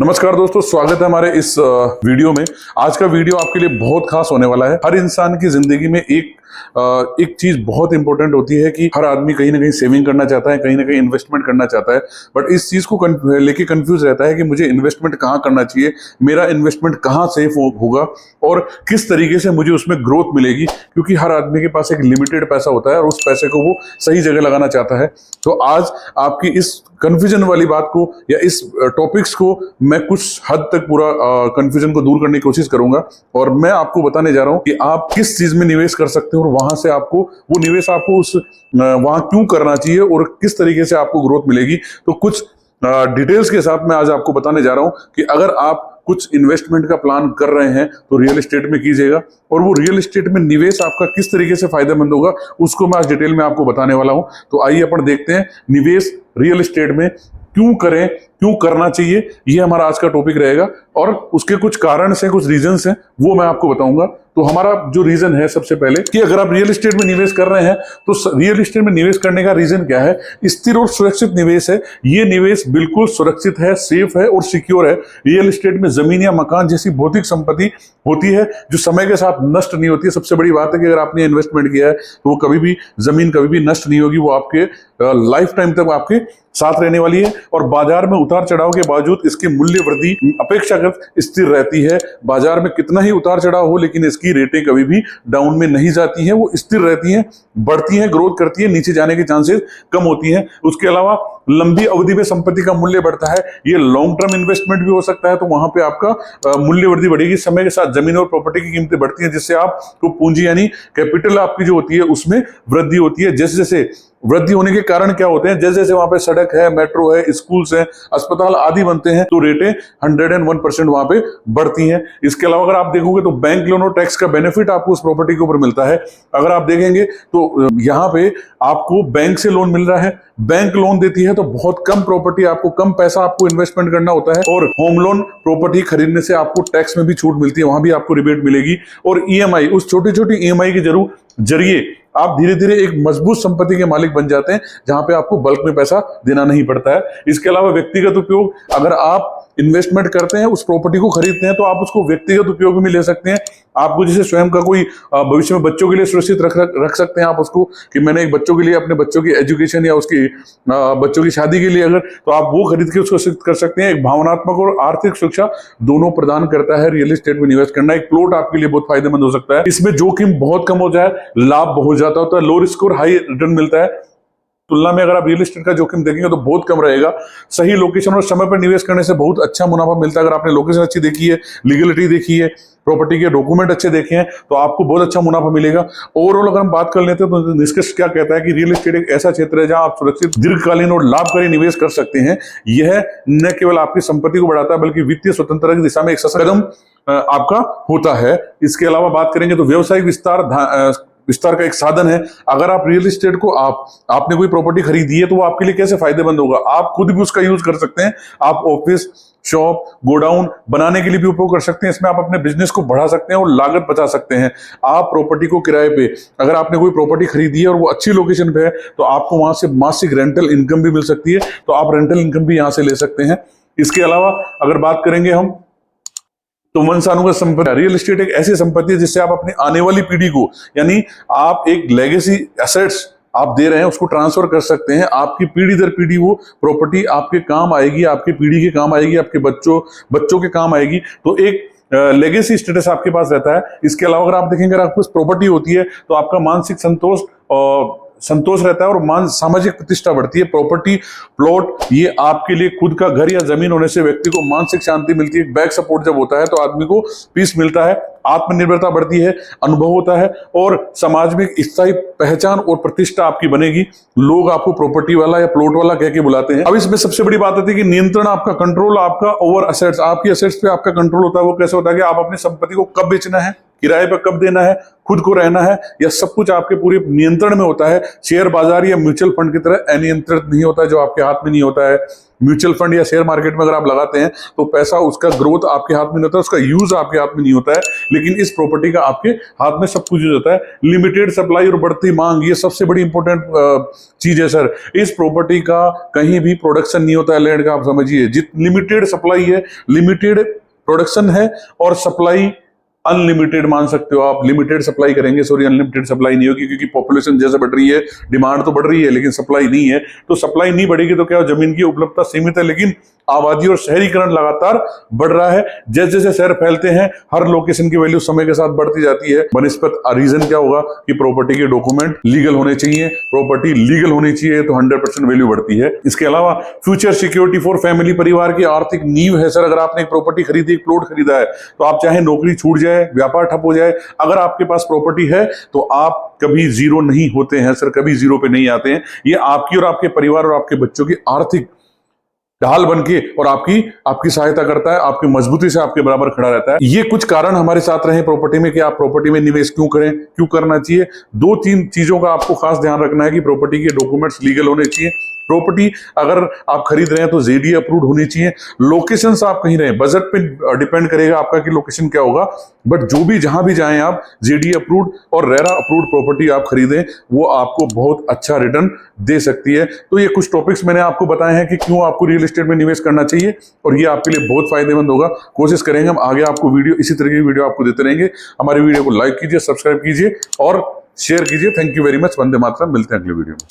नमस्कार दोस्तों, स्वागत है हमारे इस वीडियो में। आज का वीडियो आपके लिए बहुत खास होने वाला है। हर इंसान की जिंदगी में एक चीज बहुत इंपॉर्टेंट होती है कि हर आदमी कहीं ना कहीं सेविंग करना चाहता है, कहीं ना कहीं इन्वेस्टमेंट करना चाहता है। बट इस चीज को लेके कंफ्यूज रहता है कि मुझे इन्वेस्टमेंट कहाँ करना चाहिए, मेरा इन्वेस्टमेंट कहाँ सेफ होगा और किस तरीके से मुझे उसमें ग्रोथ मिलेगी। क्योंकि हर आदमी के पास एक लिमिटेड पैसा होता है और उस पैसे को वो सही जगह लगाना चाहता है। तो आज आपकी इस कंफ्यूजन वाली बात को या इस टॉपिक्स को मैं कुछ हद तक पूरा कंफ्यूजन को दूर करने की कोशिश करूंगा और मैं आपको बताने जा रहा हूं कि आप किस चीज में निवेश कर सकते हो और वहां से आपको वो निवेश आपको उस वहां क्यों करना चाहिए और किस तरीके से आपको ग्रोथ मिलेगी। तो कुछ डिटेल्स के साथ मैं आज आपको बताने जा रहा हूं कि अगर आप कुछ इन्वेस्टमेंट का प्लान कर रहे हैं तो रियल एस्टेट में कीजिएगा और वो रियल एस्टेट में निवेश आपका किस तरीके से फायदेमंद होगा उसको मैं आज डिटेल में आपको बताने वाला हूं। तो आइए अपन देखते हैं निवेश रियल एस्टेट में क्यों करें, क्यों करना चाहिए। ये हमारा आज का टॉपिक रहेगा और उसके कुछ कारण से, कुछ रीजंस हैं, वो मैं आपको बताऊंगा। तो हमारा जो रीजन है सबसे पहले कि अगर आप रियल एस्टेट में निवेश कर रहे हैं तो रियल एस्टेट में निवेश करने का रीजन क्या है? स्थिर और सुरक्षित निवेश है। ये निवेश बिल्कुल सुरक्षित है, सेफ है और सिक्योर है। रियल एस्टेट में जमीन या मकान जैसी भौतिक संपत्ति होती है जो समय के साथ नष्ट नहीं होती है। सबसे बड़ी बात है कि अगर आपने इन्वेस्टमेंट किया है तो वो कभी भी, जमीन कभी भी नष्ट नहीं होगी, वो आपके लाइफ टाइम तक आपके साथ रहने वाली है। और बाजार में उतार चढ़ाव के बावजूद इसकी मूल्य वृद्धि अपेक्षाकृत स्थिर रहती है। बाजार में कितना ही उतार चढ़ाव हो लेकिन इसकी रेटें कभी भी डाउन में नहीं जाती हैं, वो स्थिर रहती हैं, बढ़ती हैं, ग्रोथ करती है, नीचे जाने के चांसेस कम होती हैं। उसके अलावा लंबी अवधि में संपत्ति का मूल्य बढ़ता है। ये लॉन्ग टर्म इन्वेस्टमेंट भी हो सकता है, तो वहां पे आपका मूल्य वृद्धि बढ़ेगी। समय के साथ जमीन और प्रॉपर्टी की कीमतें बढ़ती हैं जिससे आपको पूंजी यानी कैपिटल आपकी जो होती है उसमें वृद्धि होती है। जैसे जैसे वृद्धि होने के कारण क्या होते हैं, जैसे जैसे वहां पे सड़क है, मेट्रो है, स्कूल्स है, अस्पताल आदि बनते हैं तो रेटें 101% वहां पे बढ़ती हैं। इसके अलावा अगर आप देखोगे तो बैंक लोन और टैक्स का बेनिफिट आपको उस प्रॉपर्टी के ऊपर मिलता है। अगर आप देखेंगे तो यहाँ पे आपको बैंक से लोन मिल रहा है, बैंक लोन देती है तो बहुत कम प्रॉपर्टी, आपको कम पैसा आपको इन्वेस्टमेंट करना होता है। और होम लोन प्रॉपर्टी खरीदने से आपको टैक्स में भी छूट मिलती है, वहां भी आपको रिबेट मिलेगी। और ईएमआई, उस छोटी छोटी ईएमआई के जरिए आप धीरे धीरे एक मजबूत संपत्ति के मालिक बन जाते हैं जहां पे आपको बल्क में पैसा देना नहीं पड़ता है। इसके अलावा व्यक्तिगत उपयोग, अगर आप इन्वेस्टमेंट करते हैं, उस प्रॉपर्टी को खरीदते हैं तो आप उसको व्यक्तिगत उपयोग में ले सकते हैं। आपको जैसे स्वयं का कोई भविष्य में बच्चों के लिए सुरक्षित रख सकते हैं आप उसको, कि मैंने एक बच्चों के लिए, अपने बच्चों की एजुकेशन या उसकी बच्चों की शादी के लिए, अगर तो आप वो खरीद के उसको सिद्ध कर सकते हैं। एक भावनात्मक और आर्थिक सुरक्षा दोनों प्रदान करता है रियल एस्टेट में निवेश करना। एक प्लॉट आपके लिए बहुत फायदेमंद हो सकता है। इसमें जोखिम बहुत कम हो जाए, लाभ बहुत ज्यादा होता है, लो रिस्क और हाई रिटर्न मिलता है। तुलना में अगर आप रियल एस्टेट का जोखिम देखेंगे तो बहुत कम रहेगा। सही लोकेशन और समय पर निवेश करने से बहुत अच्छा मुनाफा मिलता है। अगर आपने लोकेशन अच्छी देखी है, लीगलिटी देखी है, प्रॉपर्टी के डॉक्यूमेंट अच्छे देखे हैं तो आपको बहुत अच्छा मुनाफा मिलेगा। ओवरऑल अगर हम बात कर लेते हैं तो निष्कर्ष क्या कहता है कि रियल एस्टेट एक ऐसा क्षेत्र है जहां आप सुरक्षित, दीर्घकालीन और लाभकारी निवेश कर सकते हैं। यह न केवल आपकी संपत्ति को बढ़ाता है बल्कि वित्तीय स्वतंत्रता की दिशा में एक सशक्त कदम आपका होता है। इसके अलावा बात करेंगे तो व्यवसायिक विस्तार का एक साधन है। अगर आप रियल एस्टेट को आपने कोई प्रॉपर्टी खरीदी है तो वो आपके लिए कैसे फायदेमंद होगा, आप खुद भी उसका यूज कर सकते हैं। आप ऑफिस, शॉप, गोडाउन बनाने के लिए भी उपयोग कर सकते हैं। इसमें आप अपने बिजनेस को बढ़ा सकते हैं और लागत बचा सकते हैं। आप प्रॉपर्टी को किराए पे, अगर आपने कोई प्रॉपर्टी खरीदी है और वो अच्छी लोकेशन पे है तो आपको वहां से मासिक रेंटल इनकम भी मिल सकती है, तो आप रेंटल इनकम भी यहां से ले सकते हैं। इसके अलावा अगर बात करेंगे हम तो वंशानुगत संपत्ति, रियल एस्टेट एक ऐसी संपत्ति है जिससे आप अपनी आने वाली पीढ़ी को, यानी आप एक लेगेसी एसेट्स आप दे रहे हैं उसको ट्रांसफर कर सकते हैं। आपकी पीढ़ी दर पीढ़ी वो प्रॉपर्टी आपके काम आएगी, आपकी पीढ़ी के काम आएगी, आपके बच्चों के काम आएगी। तो एक लेगेसी स्टेटस आपके पास रहता है। इसके अलावा अगर आप देखेंगे, अगर आपके पास प्रॉपर्टी होती है तो आपका मानसिक संतोष रहता है और सामाजिक प्रतिष्ठा बढ़ती है। प्रॉपर्टी, प्लॉट, ये आपके लिए खुद का घर या जमीन होने से व्यक्ति को मानसिक शांति मिलती है। बैक सपोर्ट जब होता है तो आदमी को पीस मिलता है, आत्मनिर्भरता बढ़ती है, अनुभव होता है और समाज में एक स्थायी पहचान और प्रतिष्ठा आपकी बनेगी। लोग आपको प्रॉपर्टी वाला या प्लॉट वाला कह के बुलाते हैं। अब इसमें सबसे बड़ी बात आती है कि नियंत्रण आपका, कंट्रोल आपका ओवर असेट्स, आपकी असेट्स पे आपका कंट्रोल होता है। वो कैसे होता है कि आप अपनी संपत्ति को कब बेचना है, किराए पर कब देना है, खुद को रहना है, या सब कुछ आपके पूरे नियंत्रण में होता है। शेयर बाजार या म्यूचुअल फंड की तरह अनियंत्रित नहीं होता है, जो आपके हाथ में नहीं होता है। म्यूचुअल फंड या शेयर मार्केट में अगर आप लगाते हैं तो पैसा, उसका ग्रोथ आपके हाथ में नहीं होता है, उसका यूज आपके हाथ में नहीं होता है। लेकिन इस प्रॉपर्टी का आपके हाथ में सब कुछ यूज होता है। लिमिटेड सप्लाई और बढ़ती मांग, ये सबसे बड़ी इंपॉर्टेंट चीज है सर। इस प्रॉपर्टी का कहीं भी प्रोडक्शन नहीं होता है लैंड का, आप समझिए। लिमिटेड सप्लाई है, लिमिटेड प्रोडक्शन है, और सप्लाई अनलिमिटेड मान सकते हो आप। लिमिटेड सप्लाई करेंगे, सॉरी अनलिमिटेड सप्लाई नहीं होगी, क्योंकि पॉपुलेशन जैसे बढ़ रही है, डिमांड तो बढ़ रही है लेकिन सप्लाई नहीं है। तो सप्लाई नहीं बढ़ेगी तो क्या, जमीन की उपलब्धता सीमित है, लेकिन आबादी और शहरीकरण लगातार बढ़ रहा है। जैसे जैसे शहर फैलते हैं, हर लोकेशन की वैल्यू समय के साथ बढ़ती जाती है। बनिस्पत रीजन क्या होगा कि प्रॉपर्टी के डॉक्यूमेंट लीगल होने चाहिए। प्रॉपर्टी लीगल होनी चाहिए तो 100% वैल्यू बढ़ती है। इसके अलावा फ्यूचर सिक्योरिटी फॉर फैमिली, परिवार की आर्थिक नींव है सर। अगर आपने एक प्रॉपर्टी खरीदी, एक प्लॉट खरीदा है, तो आप चाहे नौकरी छूट जाए, व्यापार ठप हो जाए, अगर आपके पास प्रॉपर्टी है तो आप कभी जीरो नहीं होते हैं सर, कभी जीरो पे नहीं आते हैं। ये आपकी और आपके परिवार और आपके बच्चों की आर्थिक ढाल बनके और आपकी सहायता करता है, आपकी मजबूती से आपके बराबर खड़ा रहता है। ये कुछ कारण हमारे साथ रहे प्रॉपर्टी में कि आप प्रॉपर्टी में निवेश क्यों करें, क्यों करना चाहिए। 2-3 चीजों का आपको खास ध्यान रखना है कि प्रॉपर्टी के डॉक्यूमेंट्स लीगल होने चाहिए। प्रॉपर्टी अगर आप खरीद रहे हैं तो जेडी अप्रूव्ड होनी चाहिए। लोकेशन से आप कहीं रहे, बजट पे डिपेंड करेगा आपका कि लोकेशन क्या होगा, बट जो भी जहां भी जाएं आप, जेडी अप्रूव्ड और रेरा अप्रूव्ड प्रॉपर्टी आप खरीदें, वो आपको बहुत अच्छा रिटर्न दे सकती है। तो ये कुछ टॉपिक्स मैंने आपको बताए हैं कि क्यों आपको रियल एस्टेट में निवेश करना चाहिए, और ये आपके लिए बहुत फायदेमंद होगा। कोशिश करेंगे हम आगे आपको वीडियो, इसी तरह की वीडियो आपको देते रहेंगे। हमारे वीडियो को लाइक कीजिए, सब्सक्राइब कीजिए और शेयर कीजिए। Thank you very much. वंदे मातरम। मिलते हैं अगले वीडियो में।